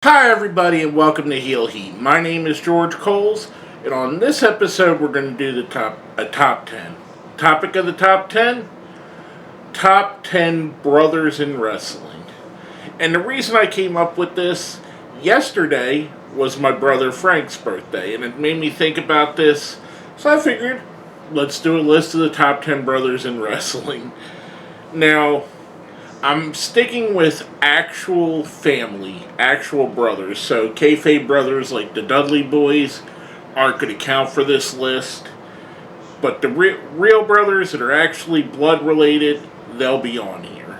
Hi, everybody, and welcome to Heel Heat. My name is George Coles, and on this episode, we're going to do a top 10. Topic of the top 10: top 10 brothers in wrestling. And the reason I came up with this, yesterday was my brother Frank's birthday, and it made me think about this. So I figured, let's do a list of the top 10 brothers in wrestling. Now, I'm sticking with actual family, actual brothers. So kayfabe brothers like the Dudley boys aren't going to count for this list. But the real brothers that are actually blood related, they'll be on here.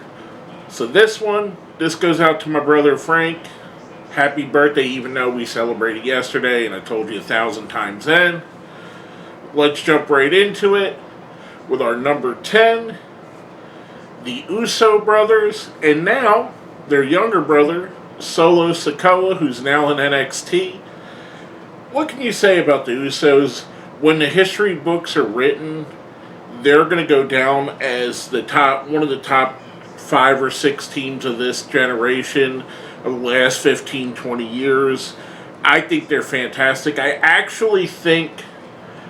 So this goes out to my brother Frank. Happy birthday, even though we celebrated yesterday and I told you 1,000 times then. Let's jump right into it with our number 10. The Uso Brothers, and now their younger brother, Solo Sikoa, who's now in NXT. What can you say about the Usos? When the history books are written, they're going to go down as one of the top 5 or 6 teams of this generation of the last 15, 20 years. I think they're fantastic. I actually think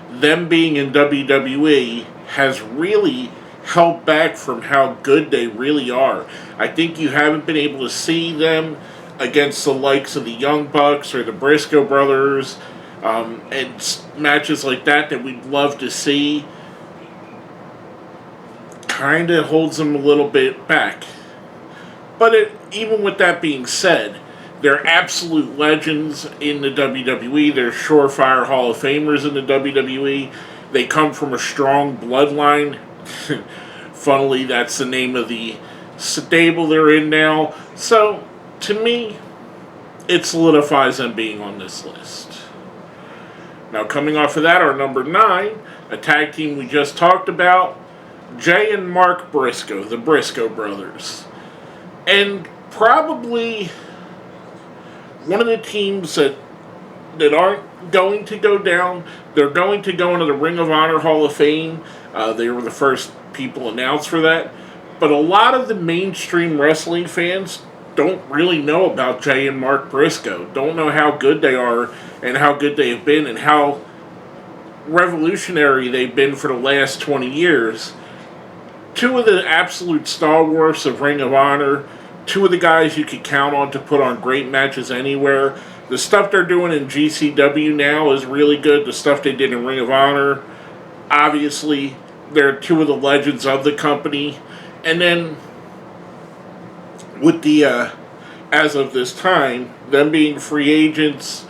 them being in WWE has really held back from how good they really are. I think you haven't been able to see them against the likes of the Young Bucks or the Briscoe brothers, and matches like that we'd love to see. Kind of holds them a little bit back. But even with that being said, they're absolute legends in the WWE. They're surefire Hall of Famers in the WWE. They come from a strong bloodline. Funnily, that's the name of the stable they're in now. So, to me, it solidifies them being on this list. Now, coming off of that, our number 9, a tag team we just talked about, Jay and Mark Briscoe, the Briscoe brothers. And probably one of the teams that aren't going to go down. They're going to go into the Ring of Honor Hall of Fame. They were the first people announced for that. But a lot of the mainstream wrestling fans don't really know about Jay and Mark Briscoe. Don't know how good they are and how good they have been and how revolutionary they've been for the last 20 years. 2 of the absolute stalwarts of Ring of Honor. 2 of the guys you could count on to put on great matches anywhere. The stuff they're doing in GCW now is really good. The stuff they did in Ring of Honor, obviously, they're 2 of the legends of the company. And then, with the, as of this time, them being free agents,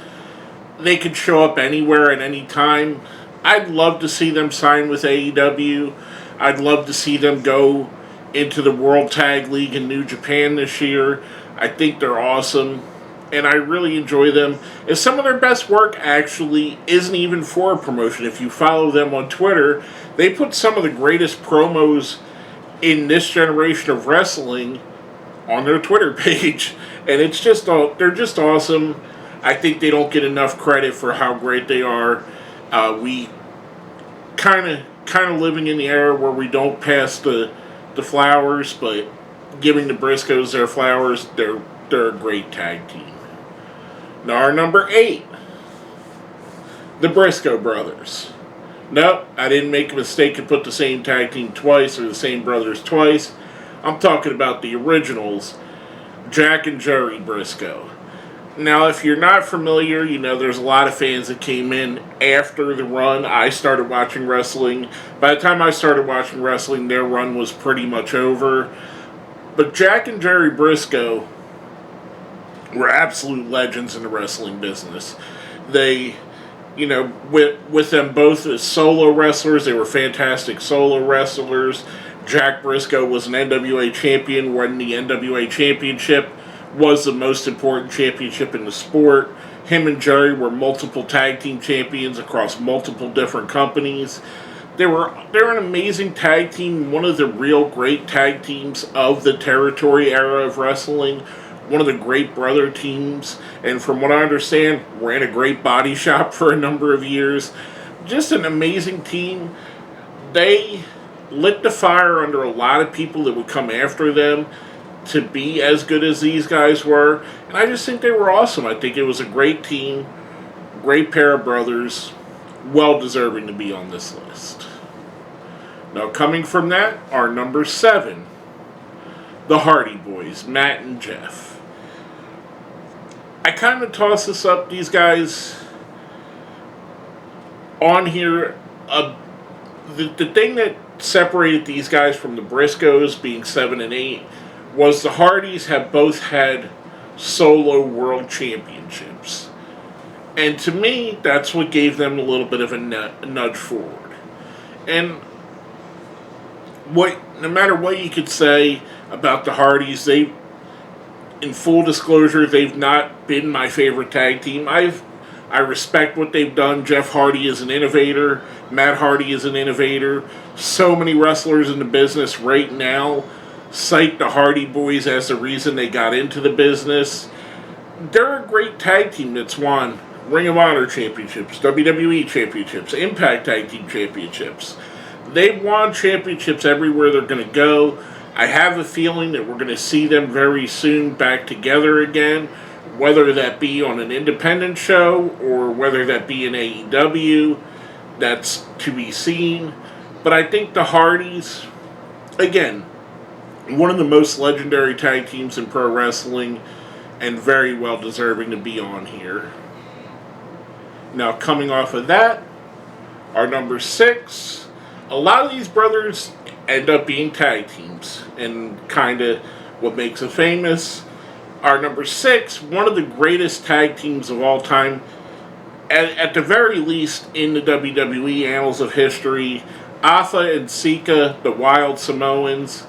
they could show up anywhere at any time. I'd love to see them sign with AEW. I'd love to see them go into the World Tag League in New Japan this year. I think they're awesome, and I really enjoy them. And some of their best work actually isn't even for a promotion. If you follow them on Twitter, they put some of the greatest promos in this generation of wrestling on their Twitter page, and it's just they're just awesome. I think they don't get enough credit for how great they are. We kind of living in the era where we don't pass the flowers, but giving the Briscoes their flowers. They're a great tag team. Now our number 8, the Briscoe brothers. Nope, I didn't make a mistake and put the same tag team twice or the same brothers twice. I'm talking about the originals, Jack and Jerry Briscoe. Now, if you're not familiar, you know there's a lot of fans that came in after the run. I started watching wrestling. By the time I started watching wrestling, their run was pretty much over. But Jack and Jerry Briscoe were absolute legends in the wrestling business. They, with them both as solo wrestlers, they were fantastic solo wrestlers. Jack Briscoe was an NWA champion, won the NWA championship, was the most important championship in the sport. Him and Jerry were multiple tag team champions across multiple different companies. They're an amazing tag team, one of the real great tag teams of the territory era of wrestling, one of the great brother teams, and from what I understand, ran a great body shop for a number of years. Just an amazing team. They lit the fire under a lot of people that would come after them. to be as good as these guys were. And I just think they were awesome. I think it was a great team, great pair of brothers, well deserving to be on this list. Now, coming from that, our number 7, the Hardy Boys, Matt and Jeff. I kind of toss this up, these guys on here. The thing that separated these guys from the Briscoes, being 7 and 8, was the Hardys have both had solo world championships. And to me, that's what gave them a little bit of a nudge forward. And no matter what you could say about the Hardys, in full disclosure, they've not been my favorite tag team. I respect what they've done. Jeff Hardy is an innovator. Matt Hardy is an innovator. So many wrestlers in the business right now cite the Hardy Boys as the reason they got into the business. They're a great tag team that's won Ring of Honor championships, WWE championships, Impact Tag Team championships. They've won championships everywhere they're going to go. I have a feeling that we're going to see them very soon back together again, whether that be on an independent show or whether that be in AEW. That's to be seen. But I think the Hardys, again, one of the most legendary tag teams in pro wrestling and very well deserving to be on here. Now, coming off of that, our number 6, a lot of these brothers end up being tag teams, and kind of what makes it famous. Our number 6, one of the greatest tag teams of all time, at the very least in the WWE annals of history, Atha and Sika, the Wild Samoans.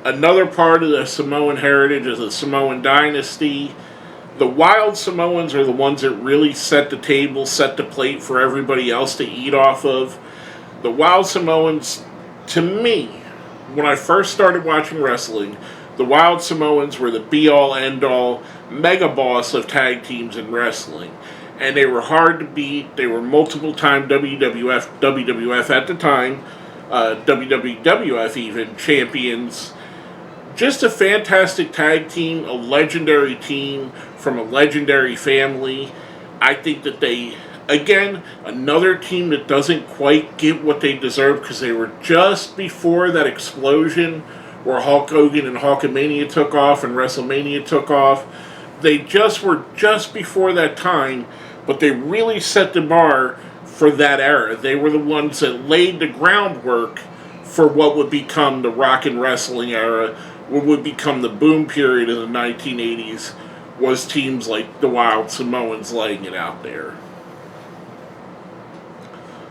Another part of the Samoan heritage is the Samoan dynasty. The Wild Samoans are the ones that really set the table, set the plate for everybody else to eat off of. The Wild Samoans, to me, when I first started watching wrestling, the Wild Samoans were the be-all, end-all, mega boss of tag teams in wrestling. And they were hard to beat. They were multiple-time WWF at the time, WWF even, champions. Just a fantastic tag team, a legendary team from a legendary family. I think that they, again, another team that doesn't quite get what they deserve because they were just before that explosion where Hulk Hogan and Hulkamania took off and WrestleMania took off. They were just before that time, but they really set the bar for that era. They were the ones that laid the groundwork for what would become the rock and wrestling era, what would become the boom period in the 1980s, was teams like the Wild Samoans laying it out there.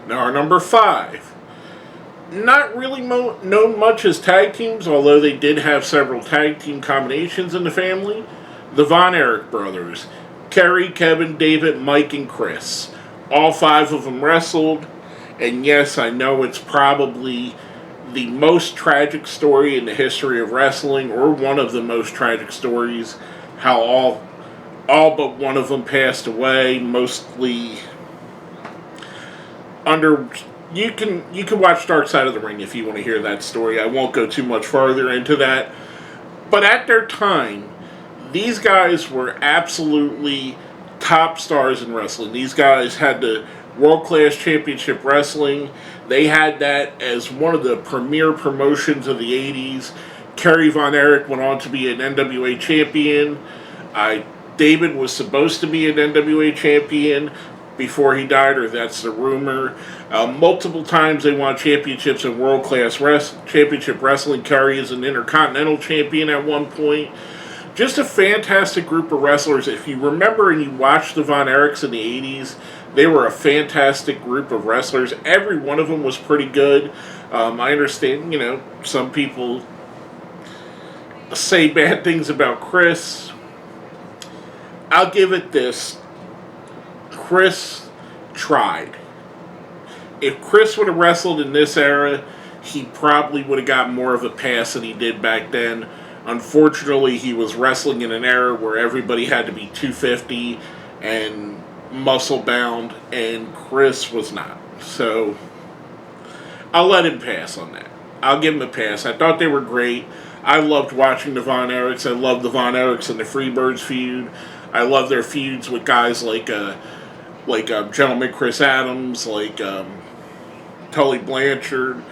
Now our number 5. Not really known much as tag teams, although they did have several tag team combinations in the family. The Von Erich brothers. Kerry, Kevin, David, Mike, and Chris. All 5 of them wrestled. And yes, I know it's probably the most tragic story in the history of wrestling, or one of the most tragic stories, how all but one of them passed away, mostly under... You can watch Dark Side of the Ring if you want to hear that story. I won't go too much farther into that. But at their time, these guys were absolutely top stars in wrestling. These guys had the World Class Championship Wrestling. They had that as one of the premier promotions of the 80s. Kerry Von Erich went on to be an NWA champion. David was supposed to be an NWA champion before he died, or that's the rumor. Multiple times they won championships in World Class Championship Wrestling. Kerry is an Intercontinental Champion at one point. Just a fantastic group of wrestlers. If you remember and you watched the Von Erichs in the 80s, they were a fantastic group of wrestlers. Every one of them was pretty good. I understand, some people say bad things about Chris. I'll give it this. Chris tried. If Chris would have wrestled in this era, he probably would have got more of a pass than he did back then. Unfortunately, he was wrestling in an era where everybody had to be 250 and muscle bound, and Chris was not. So I'll let him pass on that. I'll give him a pass. I thought they were great. I loved watching the Von Erichs. I loved the Von Erichs and the Freebirds feud. I love their feuds with guys like Gentleman Chris Adams, Tully Blanchard,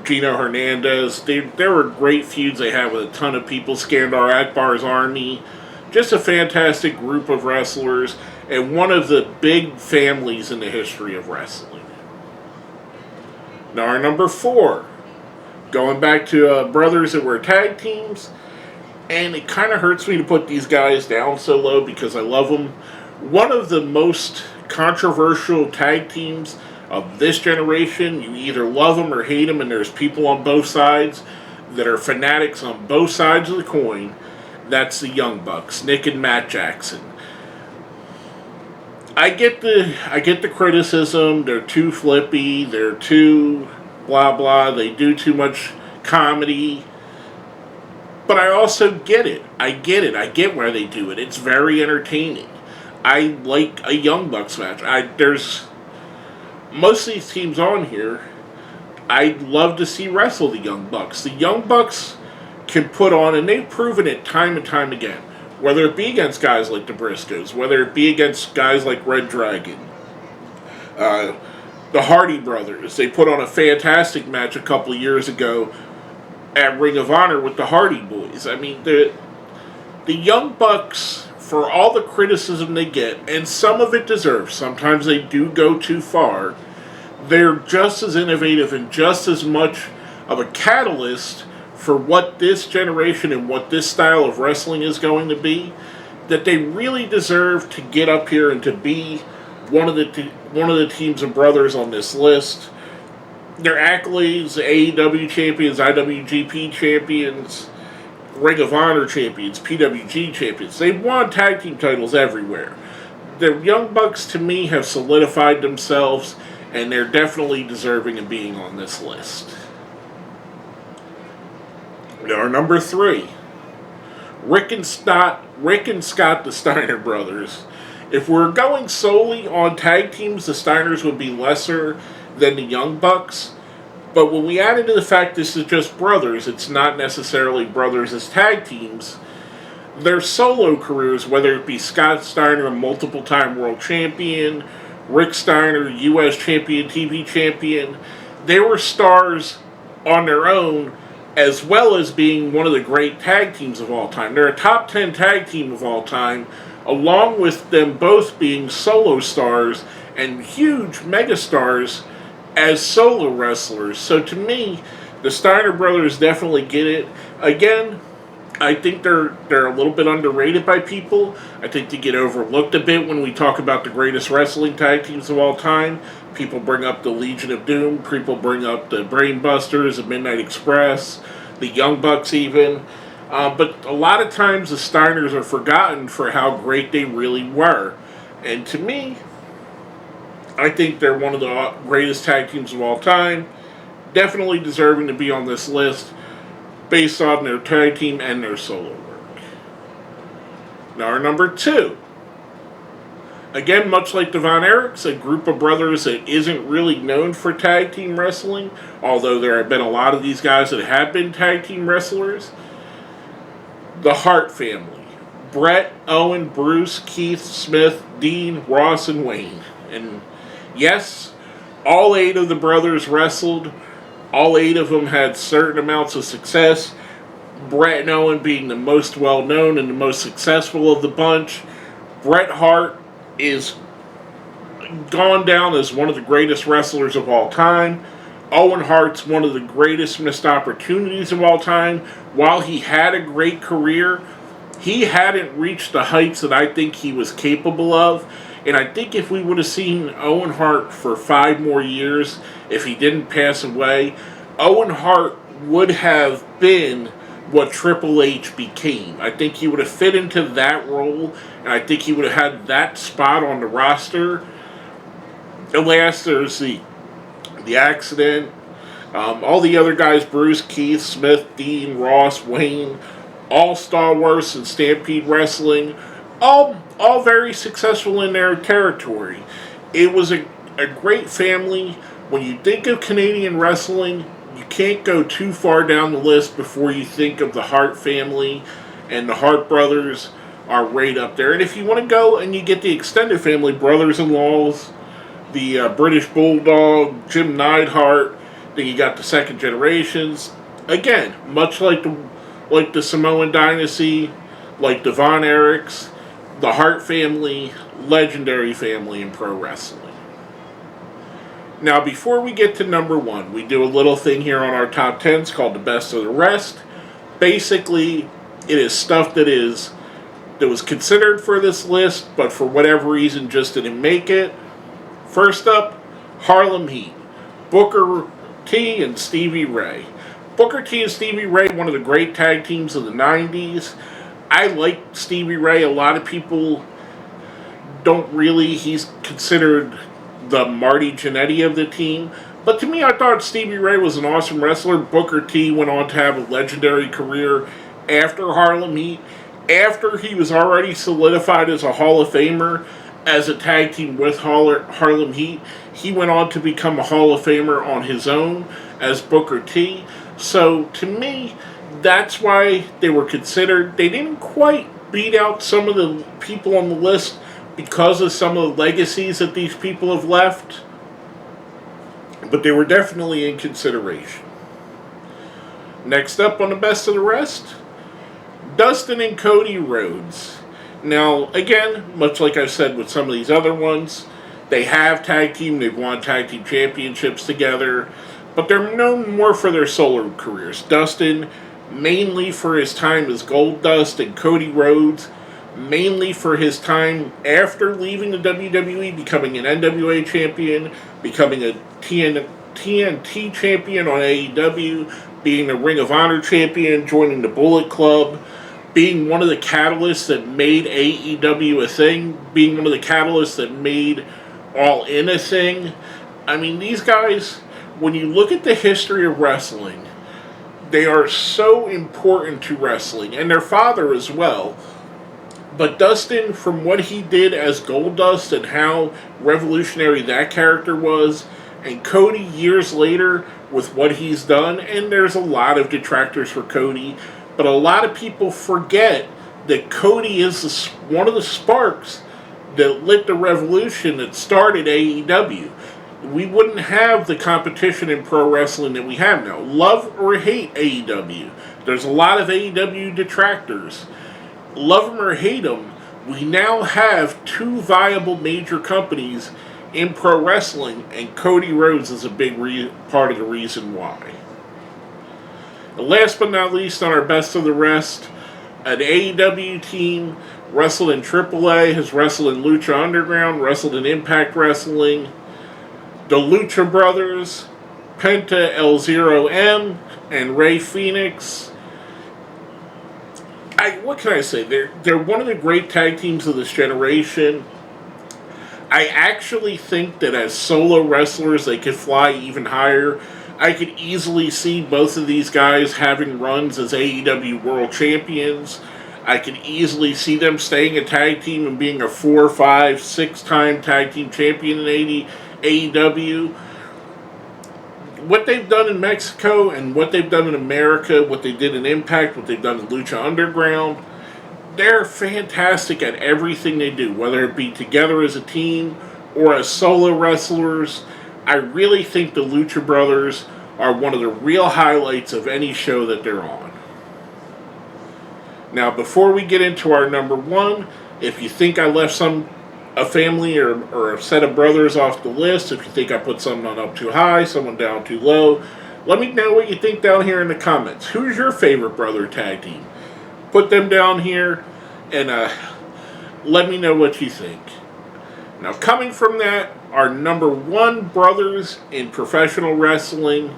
Gino Hernandez. There were great feuds they had with a ton of people. Skandar Akbar's Army. Just a fantastic group of wrestlers and one of the big families in the history of wrestling. Now, our number 4, going back to brothers that were tag teams, and it kind of hurts me to put these guys down so low because I love them. One of the most controversial tag teams of this generation, you either love them or hate them, and there's people on both sides that are fanatics on both sides of the coin. That's the Young Bucks, Nick and Matt Jackson. I get the criticism. They're too flippy. They're too blah blah. They do too much comedy. But I also get it. I get why they do it. It's very entertaining. I like a Young Bucks match. There's most of these teams on here. I'd love to see wrestle the Young Bucks. The Young Bucks can put on, and they've proven it time and time again. Whether it be against guys like the Briscoes, whether it be against guys like Red Dragon, the Hardy Brothers. They put on a fantastic match a couple of years ago at Ring of Honor with the Hardy Boys. I mean, the Young Bucks, for all the criticism they get, and some of it deserved, sometimes they do go too far, they're just as innovative and just as much of a catalyst for what this generation and what this style of wrestling is going to be, that they really deserve to get up here and to be one of the teams of brothers on this list. Their accolades: AEW champions, IWGP champions, Ring of Honor champions, PWG champions. They've won tag team titles everywhere. The Young Bucks, to me, have solidified themselves, and they're definitely deserving of being on this list. Our number 3, Rick and Scott, the Steiner brothers. If we're going solely on tag teams, the Steiners would be lesser than the Young Bucks. But when we add into the fact this is just brothers, it's not necessarily brothers as tag teams. Their solo careers, whether it be Scott Steiner, a multiple-time world champion, Rick Steiner, U.S. champion, TV champion, they were stars on their own, as well as being one of the great tag teams of all time. They're a top 10 tag team of all time, along with them both being solo stars and huge megastars as solo wrestlers. So to me, the Steiner brothers definitely get it. Again, I think they're a little bit underrated by people. I think they get overlooked a bit when we talk about the greatest wrestling tag teams of all time. People bring up the Legion of Doom. People bring up the Brainbusters, the Midnight Express, the Young Bucks even. But a lot of times the Steiners are forgotten for how great they really were. And to me, I think they're one of the greatest tag teams of all time. Definitely deserving to be on this list based on their tag team and their solo work. Now our number 2. Again, much like the Von Erichs, a group of brothers that isn't really known for tag team wrestling, although there have been a lot of these guys that have been tag team wrestlers. The Hart family. Brett, Owen, Bruce, Keith, Smith, Dean, Ross, and Wayne. And yes, all 8 of the brothers wrestled. All 8 of them had certain amounts of success. Bret and Owen being the most well-known and the most successful of the bunch. Bret Hart is gone down as one of the greatest wrestlers of all time. Owen Hart's one of the greatest missed opportunities of all time. While he had a great career, he hadn't reached the heights that I think he was capable of. And I think if we would have seen Owen Hart for 5 more years, if he didn't pass away, Owen Hart would have been what Triple H became. I think he would have fit into that role, and I think he would have had that spot on the roster. Alas, there's the accident. All the other guys, Bruce, Keith, Smith, Dean, Ross, Wayne, all stalwarts in Stampede Wrestling, all very successful in their territory. It was a great family. When you think of Canadian wrestling, you can't go too far down the list before you think of the Hart family, and the Hart brothers are right up there. And if you want to go and you get the extended family, brothers-in-laws, the British Bulldog, Jim Neidhart, then you got the second generations. Again, much like the Samoan dynasty, like the Von Erichs, the Hart family, legendary family in pro wrestling. Now, before we get to number one, we do a little thing here on our top 10s called the best of the rest. Basically, it is stuff that was considered for this list, but for whatever reason just didn't make it. First up, Harlem Heat, Booker T and Stevie Ray. Booker T and Stevie Ray, one of the great tag teams of the 90s. I like Stevie Ray. A lot of people don't really. He's considered the Marty Jannetty of the team. But to me, I thought Stevie Ray was an awesome wrestler. Booker T went on to have a legendary career after Harlem Heat, after he was already solidified as a Hall of Famer as a tag team with Harlem Heat. He went on to become a Hall of Famer on his own as Booker T. So, to me, that's why they were considered. They didn't quite beat out some of the people on the list because of some of the legacies that these people have left, but they were definitely in consideration. Next up on the best of the rest, Dustin and Cody Rhodes. Now, again, much like I said with some of these other ones, they have tag team, they've won tag team championships together, but they're known more for their solo careers. Dustin, mainly for his time as Goldust, and Cody Rhodes, mainly for his time after leaving the WWE, becoming an NWA champion, becoming a TNT champion on AEW, being a Ring of Honor champion, joining the Bullet Club, being one of the catalysts that made AEW a thing, being one of the catalysts that made All In a thing. I mean, these guys, when you look at the history of wrestling, they are so important to wrestling, and their father as well. But Dustin, from what he did as Goldust and how revolutionary that character was, and Cody years later with what he's done, and there's a lot of detractors for Cody, but a lot of people forget that Cody is one of the sparks that lit the revolution that started AEW. We wouldn't have the competition in pro wrestling that we have now. Love or hate AEW. There's a lot of AEW detractors. Love them or hate them, we now have two viable major companies in pro wrestling, and Cody Rhodes is a big part of the reason why. And last but not least, on our best of the rest, an AEW team wrestled in AAA, has wrestled in Lucha Underground, wrestled in Impact Wrestling, the Lucha Brothers, Penta El Zero M, and Rey Fenix. What can I say? They're one of the great tag teams of this generation. I actually think that as solo wrestlers, they could fly even higher. I could easily see both of these guys having runs as AEW World Champions. I could easily see them staying a tag team and being a 4, 5, 6-time tag team champion in AEW. What they've done in Mexico and what they've done in America, what they did in Impact, what they've done in Lucha Underground, they're fantastic at everything they do, whether it be together as a team or as solo wrestlers. I really think the Lucha Brothers are one of the real highlights of any show that they're on. Now, before we get into our number one, if you think I left a family or a set of brothers off the list, if you think I put someone up too high, someone down too low, let me know what you think down here in the comments. Who's your favorite brother tag team? Put them down here and let me know what you think. Now, coming from that, our number one brothers in professional wrestling,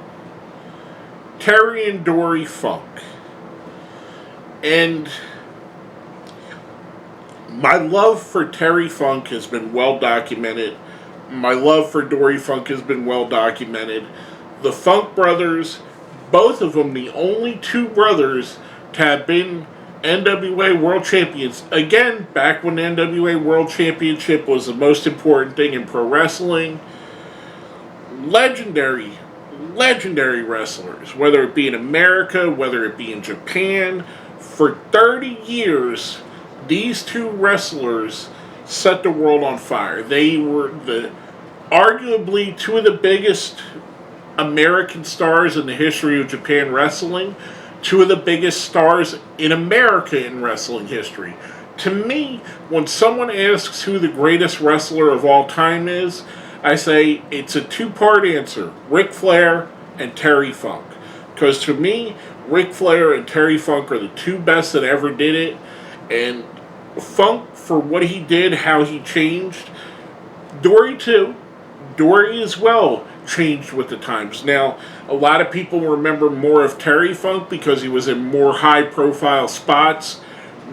Terry and Dory Funk. And my love for Terry Funk has been well documented. My love for Dory Funk has been well documented. The Funk brothers, both of them the only two brothers to have been NWA World Champions. Again, back when the NWA World Championship was the most important thing in pro wrestling. Legendary legendary wrestlers, whether it be in America, whether it be in Japan. For 30 years, these two wrestlers set the world on fire. They were arguably two of the biggest American stars in the history of Japan wrestling, two of the biggest stars in America in wrestling history. To me, when someone asks who the greatest wrestler of all time is, I say it's a two-part answer: Ric Flair and Terry Funk. Because to me, Ric Flair and Terry Funk are the two best that ever did it. And Funk, for what he did, how he changed. Dory too. Dory as well changed with the times. Now, a lot of people remember more of Terry Funk because he was in more high-profile spots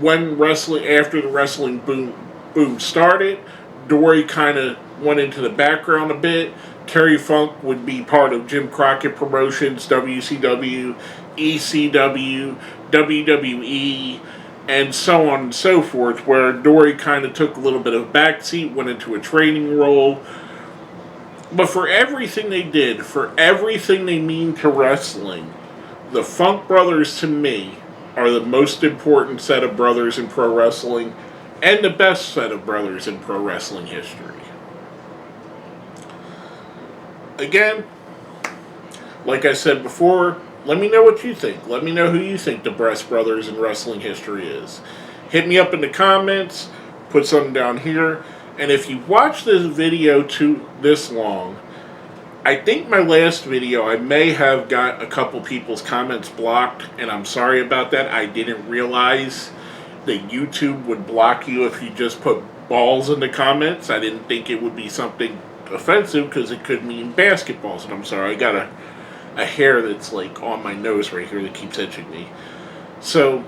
when wrestling, after the wrestling boom started. Dory kind of went into the background a bit. Terry Funk would be part of Jim Crockett Promotions, WCW, ECW, WWE, and so on and so forth, where Dory kind of took a little bit of a backseat, went into a training role. But for everything they did, for everything they mean to wrestling, the Funk Brothers, to me, are the most important set of brothers in pro wrestling and the best set of brothers in pro wrestling history. Again, like I said before, let me know what you think. Let me know who you think the best brothers in wrestling history is. Hit me up in the comments, put something down here. And if you watch this video to this long, I think my last video, I may have got a couple people's comments blocked, and I'm sorry about that. I didn't realize that YouTube would block you if you just put balls in the comments. I didn't think it would be something offensive because it could mean basketballs. And I'm sorry, I got a hair that's like on my nose right here that keeps itching me. So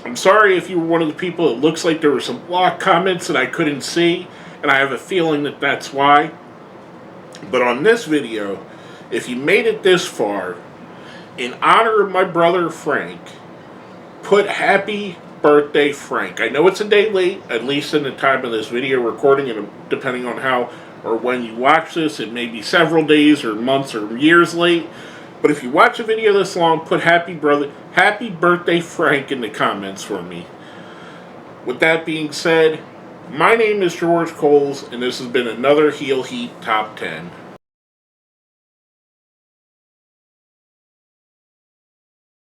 I'm sorry if you were one of the people. It looks like there were some blocked comments that I couldn't see, and I have a feeling that that's why. But on this video, if you made it this far, in honor of my brother Frank, put happy birthday Frank. I know it's a day late, at least in the time of this video recording, and depending on how or when you watch this, it may be several days or months or years late. But if you watch a video this long, put happy birthday Frank in the comments for me. With that being said, my name is George Coles, and this has been another Heel Heat Top 10.